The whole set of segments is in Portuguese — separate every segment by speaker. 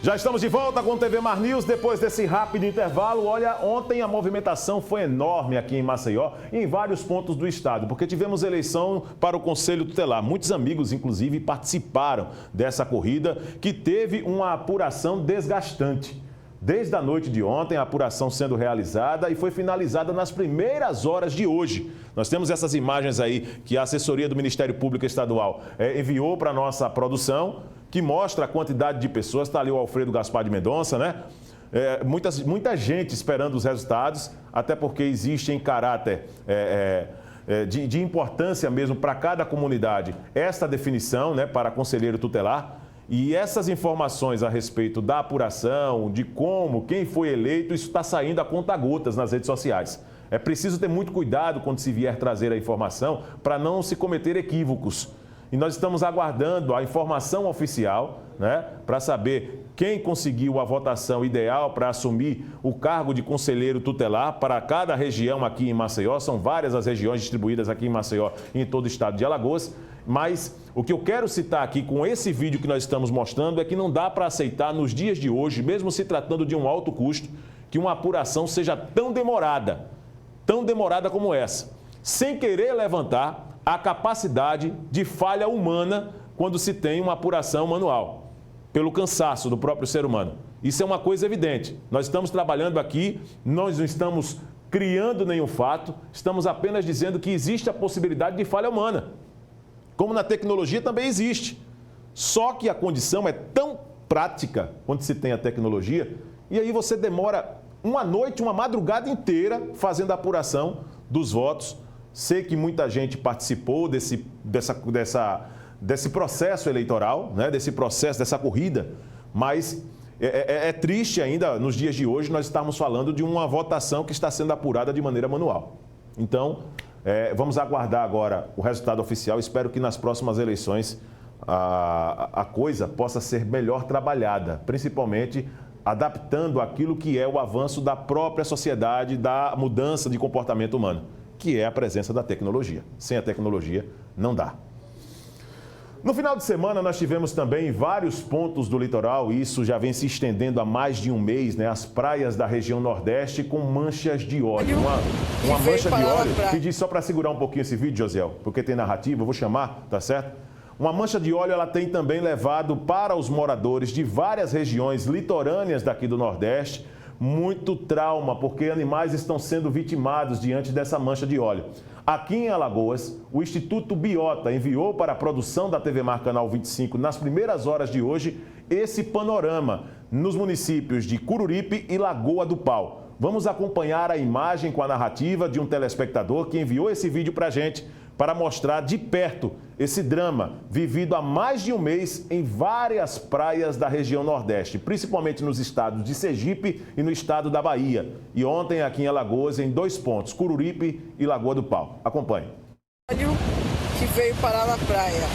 Speaker 1: Já estamos de volta com o TV Mar News, depois desse rápido intervalo. Olha, ontem a movimentação foi enorme aqui em Maceió e em vários pontos do estado, porque tivemos eleição para o Conselho Tutelar. Muitos amigos, inclusive, participaram dessa corrida, que teve uma apuração desgastante. Desde a noite de ontem, a apuração sendo realizada e foi finalizada nas primeiras horas de hoje. Nós temos essas imagens aí que a assessoria do Ministério Público Estadual enviou para a nossa produção, que mostra a quantidade de pessoas. Está ali o Alfredo Gaspar de Mendonça, né? Muita gente esperando os resultados, até porque existe em caráter de importância mesmo para cada comunidade esta definição, né, para conselheiro tutelar. E essas informações a respeito da apuração, de como, quem foi eleito, isso está saindo a conta-gotas nas redes sociais. É preciso ter muito cuidado quando se vier trazer a informação para não se cometer equívocos. E nós estamos aguardando a informação oficial, né, para saber quem conseguiu a votação ideal para assumir o cargo de conselheiro tutelar para cada região aqui em Maceió. São várias as regiões distribuídas aqui em Maceió e em todo o estado de Alagoas. Mas o que eu quero citar aqui com esse vídeo que nós estamos mostrando é que não dá para aceitar nos dias de hoje, mesmo se tratando de um alto custo, que uma apuração seja tão demorada como essa, sem querer levantar a capacidade de falha humana quando se tem uma apuração manual, pelo cansaço do próprio ser humano. Isso é uma coisa evidente. Nós estamos trabalhando aqui, nós não estamos criando nenhum fato, estamos apenas dizendo que existe a possibilidade de falha humana, como na tecnologia também existe. Só que a condição é tão prática quando se tem a tecnologia, e aí você demora uma noite, uma madrugada inteira fazendo a apuração dos votos. Sei que muita gente participou desse processo eleitoral, né, desse processo, dessa corrida, mas é triste ainda, nos dias de hoje, nós estamos falando de uma votação que está sendo apurada de maneira manual. Então, vamos aguardar agora o resultado oficial. Espero que nas próximas eleições a coisa possa ser melhor trabalhada, principalmente adaptando aquilo que é o avanço da própria sociedade, da mudança de comportamento humano, que é a presença da tecnologia. Sem a tecnologia, não dá. No final de semana, nós tivemos também em vários pontos do litoral, e isso já vem se estendendo há mais de um mês, né? As praias da região Nordeste com manchas de óleo. Uma mancha de óleo. Pedi só para segurar um pouquinho esse vídeo, Josiel, porque tem narrativa, eu vou chamar, tá certo? Uma mancha de óleo, ela tem também levado para os moradores de várias regiões litorâneas daqui do Nordeste muito trauma, porque animais estão sendo vitimados diante dessa mancha de óleo. Aqui em Alagoas, o Instituto Biota enviou para a produção da TV Mar Canal 25, nas primeiras horas de hoje, esse panorama nos municípios de Cururipe e Lagoa do Pau. Vamos acompanhar a imagem com a narrativa de um telespectador que enviou esse vídeo para a gente, para mostrar de perto esse drama vivido há mais de um mês em várias praias da região Nordeste, principalmente nos estados de Sergipe e no estado da Bahia. E ontem aqui em Alagoas, em 2 pontos, Cururipe e Lagoa do Pau. Acompanhe.
Speaker 2: Que veio parar na praia.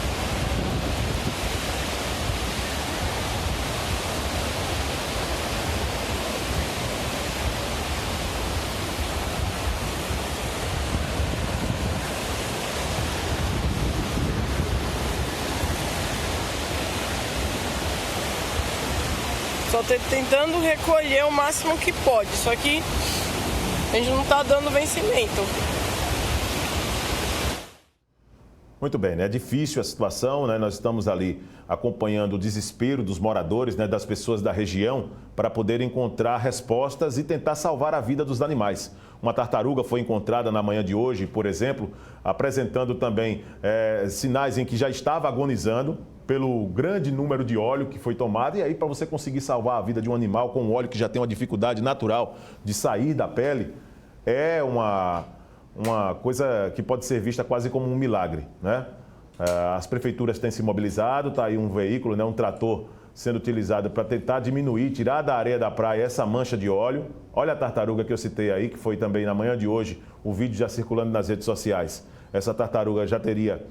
Speaker 2: Só tentando recolher o máximo que pode, só que a gente não está dando vencimento.
Speaker 1: Muito bem, né? É difícil a situação, né? Nós estamos ali acompanhando o desespero dos moradores, né? Das pessoas da região, para poder encontrar respostas e tentar salvar a vida dos animais. Uma tartaruga foi encontrada na manhã de hoje, por exemplo, apresentando também sinais em que já estava agonizando pelo grande número de óleo que foi tomado. E aí, para você conseguir salvar a vida de um animal com um óleo que já tem uma dificuldade natural de sair da pele, é uma coisa que pode ser vista quase como um milagre, né? As prefeituras têm se mobilizado, está aí um veículo, né, um trator sendo utilizado para tentar diminuir, tirar da areia da praia essa mancha de óleo. Olha a tartaruga que eu citei aí, que foi também na manhã de hoje, o vídeo já circulando nas redes sociais. Essa tartaruga já teria,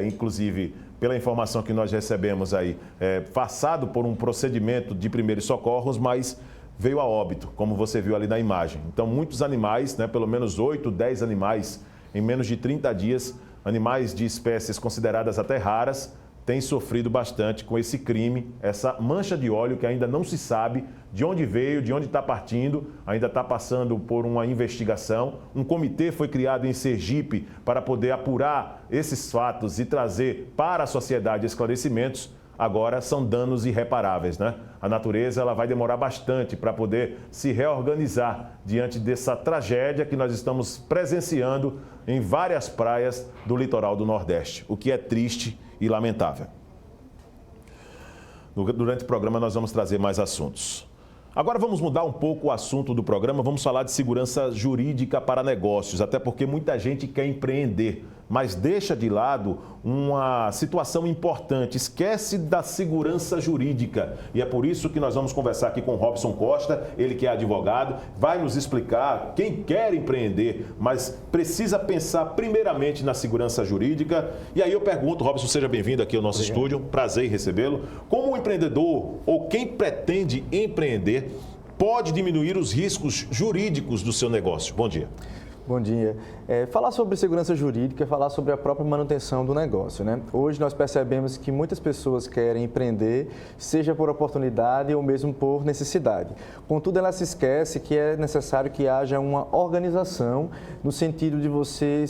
Speaker 1: inclusive, pela informação que nós recebemos aí, passado por um procedimento de primeiros socorros, mas veio a óbito, como você viu ali na imagem. Então, muitos animais, né, pelo menos 8, 10 animais, em menos de 30 dias, animais de espécies consideradas até raras, tem sofrido bastante com esse crime, essa mancha de óleo que ainda não se sabe de onde veio, de onde está partindo, ainda está passando por uma investigação. Um comitê foi criado em Sergipe para poder apurar esses fatos e trazer para a sociedade esclarecimentos. Agora são danos irreparáveis, né? A natureza ela vai demorar bastante para poder se reorganizar diante dessa tragédia que nós estamos presenciando em várias praias do litoral do Nordeste, o que é triste e lamentável. Durante o programa nós vamos trazer mais assuntos. Agora vamos mudar um pouco o assunto do programa, vamos falar de segurança jurídica para negócios, até porque muita gente quer empreender, mas deixa de lado uma situação importante, esquece da segurança jurídica. E é por isso que nós vamos conversar aqui com o Robson Costa, ele que é advogado, vai nos explicar quem quer empreender, mas precisa pensar primeiramente na segurança jurídica. E aí eu pergunto, Robson, seja bem-vindo aqui ao nosso estúdio, prazer em recebê-lo. Como um empreendedor ou quem pretende empreender pode diminuir os riscos jurídicos do seu negócio? Bom dia.
Speaker 3: Bom dia. Falar sobre segurança jurídica é falar sobre a própria manutenção do negócio, né? Hoje nós percebemos que muitas pessoas querem empreender, seja por oportunidade ou mesmo por necessidade. Contudo, ela se esquece que é necessário que haja uma organização no sentido de você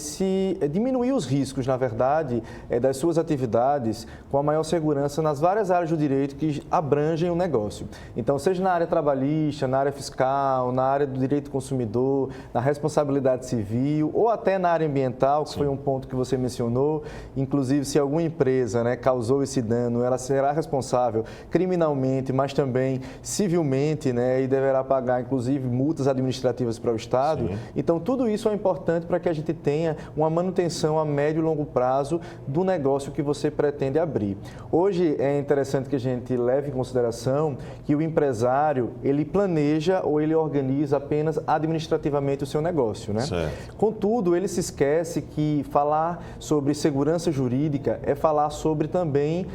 Speaker 3: diminuir os riscos, na verdade, das suas atividades com a maior segurança nas várias áreas do direito que abrangem o negócio. Então, seja na área trabalhista, na área fiscal, na área do direito do consumidor, na responsabilidade civil ou até na área ambiental, que foi um ponto que você mencionou. Inclusive, se alguma empresa, né, causou esse dano, ela será responsável criminalmente, mas também civilmente, né, e deverá pagar, inclusive, multas administrativas para o Estado. Sim. Então, tudo isso é importante para que a gente tenha uma manutenção a médio e longo prazo do negócio que você pretende abrir. Hoje, é interessante que a gente leve em consideração que o empresário, ele planeja ou ele organiza apenas administrativamente o seu negócio, né? Certo. Contudo, ele se esquece que falar sobre segurança jurídica é falar sobre também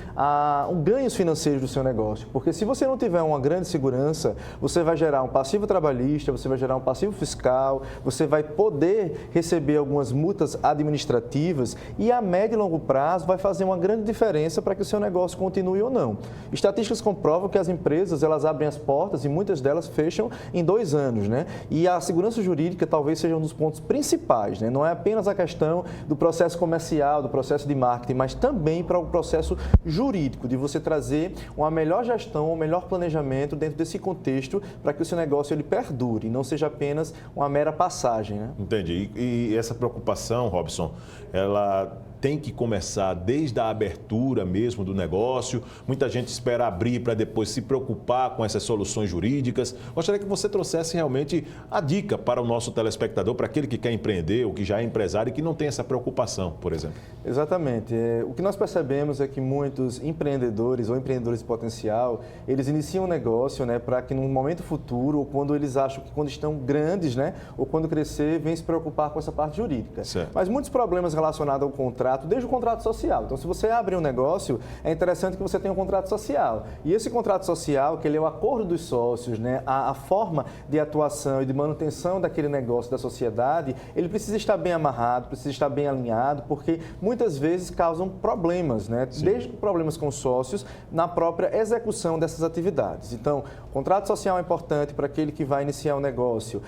Speaker 3: ganhos financeiros do seu negócio. Porque se você não tiver uma grande segurança, você vai gerar um passivo trabalhista, você vai gerar um passivo fiscal, você vai poder receber algumas multas administrativas e a médio e longo prazo vai fazer uma grande diferença para que o seu negócio continue ou não. Estatísticas comprovam que as empresas, elas abrem as portas e muitas delas fecham em 2 anos, né? E a segurança jurídica talvez seja um dos pontos principais, né? Não é apenas a questão do processo comercial, do processo de marketing, mas também para o processo jurídico, de você trazer uma melhor gestão, um melhor planejamento dentro desse contexto para que o seu negócio ele perdure e não seja apenas uma mera passagem, né?
Speaker 1: Entendi. E essa preocupação, Robson, ela tem que começar desde a abertura mesmo do negócio. Muita gente espera abrir para depois se preocupar com essas soluções jurídicas. Gostaria que você trouxesse realmente a dica para o nosso telespectador, para aquele que quer empreender ou que já é empresário e que não tem essa preocupação, por exemplo.
Speaker 3: Exatamente. O que nós percebemos é que muitos empreendedores ou empreendedores de potencial, eles iniciam um negócio, né, para que num momento futuro, ou quando eles acham que quando estão grandes, né, ou quando crescer, vêm se preocupar com essa parte jurídica. Certo. Mas muitos problemas relacionados ao contrato, desde o contrato social. Então, se você abre um negócio, é interessante que você tenha um contrato social. E esse contrato social, que ele é o acordo dos sócios, né, a forma de atuação e de manutenção daquele negócio da sociedade, ele precisa estar bem amarrado, precisa estar bem alinhado, porque muitas vezes causam problemas, né? Desde problemas com sócios na própria execução dessas atividades. Então, o contrato social é importante para aquele que vai iniciar um negócio.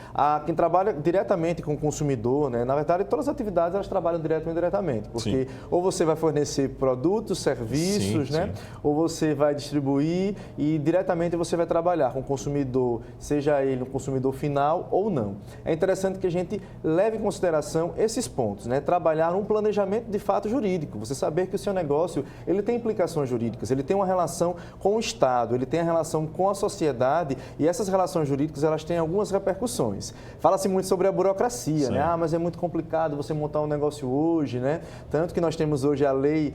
Speaker 3: Quem trabalha diretamente com o consumidor, né? Na verdade, todas as atividades elas trabalham direto ou indiretamente, porque ou você vai fornecer produtos, serviços, né? Ou você vai distribuir e diretamente você vai trabalhar com o consumidor, seja ele um consumidor final ou não. É interessante que a gente leve em consideração esses pontos, né? Trabalhar um planejamento de fato jurídico, você saber que o seu negócio ele tem implicações jurídicas, ele tem uma relação com o Estado, ele tem a relação com a sociedade e essas relações jurídicas elas têm algumas repercussões. Fala-se muito sobre a burocracia, né? Mas é muito complicado você montar um negócio hoje, né? Tanto que nós temos hoje a lei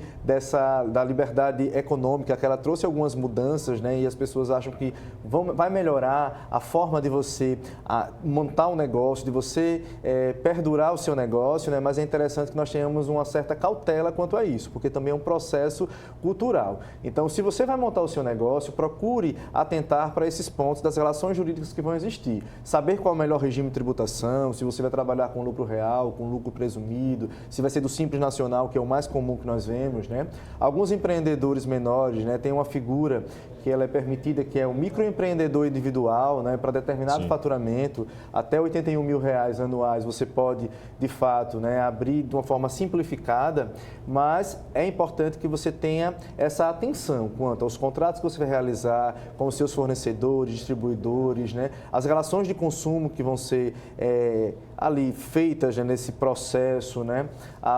Speaker 3: da liberdade econômica, que ela trouxe algumas mudanças, né? E as pessoas acham que vai melhorar a forma de você montar um negócio, de você perdurar o seu negócio, né? Mas é interessante que nós tenhamos uma certa cautela quanto a isso, porque também é um processo cultural. Então, se você vai montar o seu negócio, procure atentar para esses pontos das relações jurídicas que vão existir. Saber qual é o melhor regime de tributação, se você vai trabalhar com lucro real, com lucro presumido, se vai ser do Simples Nacional tradicional, que é o mais comum que nós vemos, né? Alguns empreendedores menores, né, têm uma figura que ela é permitida, que é o microempreendedor individual, né, para determinado faturamento, até R$81 mil anuais, você pode, de fato, né, abrir de uma forma simplificada, mas é importante que você tenha essa atenção quanto aos contratos que você vai realizar com os seus fornecedores, distribuidores, né, as relações de consumo que vão ser ali feitas, né, nesse processo, né,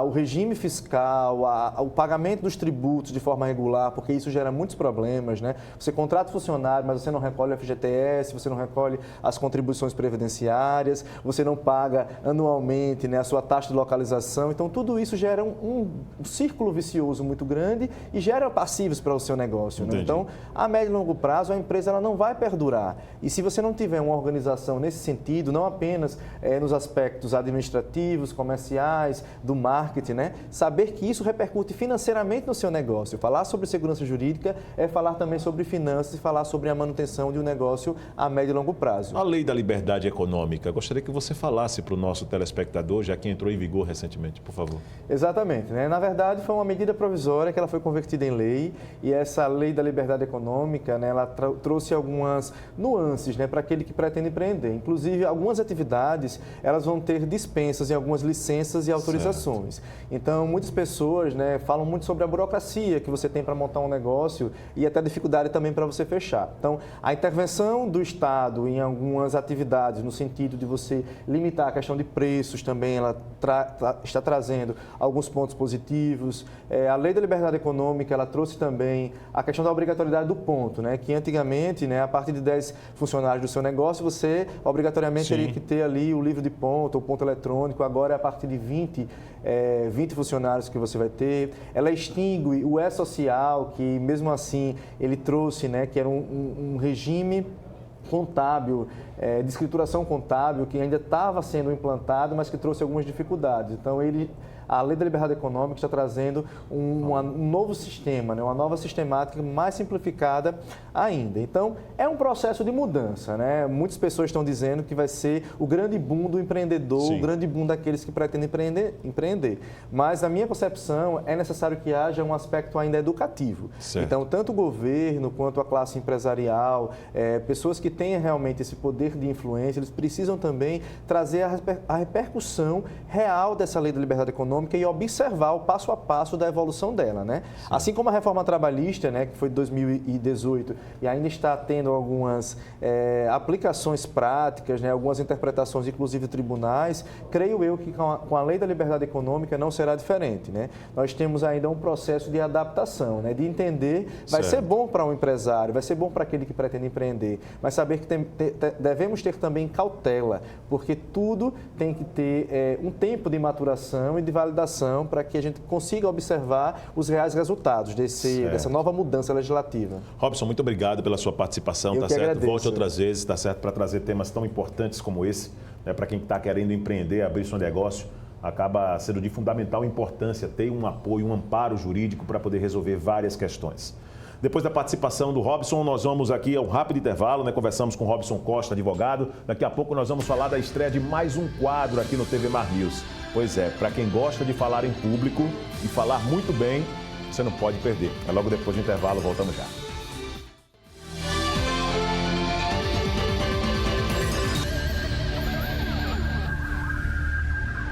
Speaker 3: o regime fiscal, o pagamento dos tributos de forma regular, porque isso gera muitos problemas, né? Você contrata funcionário, mas você não recolhe o FGTS, você não recolhe as contribuições previdenciárias, você não paga anualmente, né, a sua taxa de localização. Então, tudo isso gera um círculo vicioso muito grande e gera passivos para o seu negócio, né? Então, a médio e longo prazo, a empresa ela não vai perdurar. E se você não tiver uma organização nesse sentido, não apenas nos aspectos administrativos, comerciais, do marketing, né, saber que isso repercute financeiramente no seu negócio. Falar sobre segurança jurídica é falar também sobre finanças e falar sobre a manutenção de um negócio a médio e longo prazo.
Speaker 1: A Lei da Liberdade Econômica, gostaria que você falasse para o nosso telespectador, já que entrou em vigor recentemente, por favor.
Speaker 3: Exatamente, né? Na verdade, foi uma medida provisória que ela foi convertida em lei e essa Lei da Liberdade Econômica, né, ela trouxe algumas nuances, né, para aquele que pretende empreender. Inclusive, algumas atividades, elas vão ter dispensas em algumas licenças e autorizações. Certo. Então, muitas pessoas, né, falam muito sobre a burocracia que você tem para montar um negócio e até a dificuldade também para você fechar. Então, a intervenção do Estado em algumas atividades, no sentido de você limitar a questão de preços também, ela está trazendo alguns pontos positivos. A Lei da Liberdade Econômica, ela trouxe também a questão da obrigatoriedade do ponto, né? Que antigamente, né, a partir de 10 funcionários do seu negócio, você obrigatoriamente teria que ter ali o livro de ponto, ou ponto eletrônico. Agora, é a partir de 20 funcionários que você vai ter. Ela extingue o E-Social, que mesmo assim ele trouxe, né, que era um regime contábil, de escrituração contábil, que ainda estava sendo implantado, mas que trouxe algumas dificuldades. Então, a Lei da Liberdade Econômica está trazendo um novo sistema, né? Uma nova sistemática mais simplificada ainda. Então, é um processo de mudança, né? Muitas pessoas estão dizendo que vai ser o grande boom do empreendedor, o grande boom daqueles que pretendem empreender. Mas, na minha concepção, é necessário que haja um aspecto ainda educativo. Certo. Então, tanto o governo quanto a classe empresarial, pessoas que tenham realmente esse poder de influência, eles precisam também trazer a repercussão real dessa Lei da Liberdade Econômica e observar o passo a passo da evolução dela, né? Assim como a reforma trabalhista, né, que foi de 2018 e ainda está tendo algumas aplicações práticas, né, algumas interpretações, inclusive tribunais, creio eu que com a Lei da Liberdade Econômica não será diferente, né? Nós temos ainda um processo de adaptação, né, de entender, vai ser bom para um empresário, vai ser bom para aquele que pretende empreender, mas saber que devemos ter também cautela, porque tudo tem que ter um tempo de maturação e de validação para que a gente consiga observar os reais resultados dessa nova mudança legislativa.
Speaker 1: Robson, muito obrigado pela sua participação, tá certo?
Speaker 3: Agradeço.
Speaker 1: Volte outras vezes, tá certo? Para trazer temas tão importantes como esse, né? Para quem está querendo empreender, abrir seu negócio, acaba sendo de fundamental importância ter um apoio, um amparo jurídico para poder resolver várias questões. Depois da participação do Robson, nós vamos aqui a um rápido intervalo, né? Conversamos com o Robson Costa, advogado. Daqui a pouco nós vamos falar da estreia de mais um quadro aqui no TV Mar News. Pois é, para quem gosta de falar em público e falar muito bem, você não pode perder. É logo depois do intervalo, voltamos já.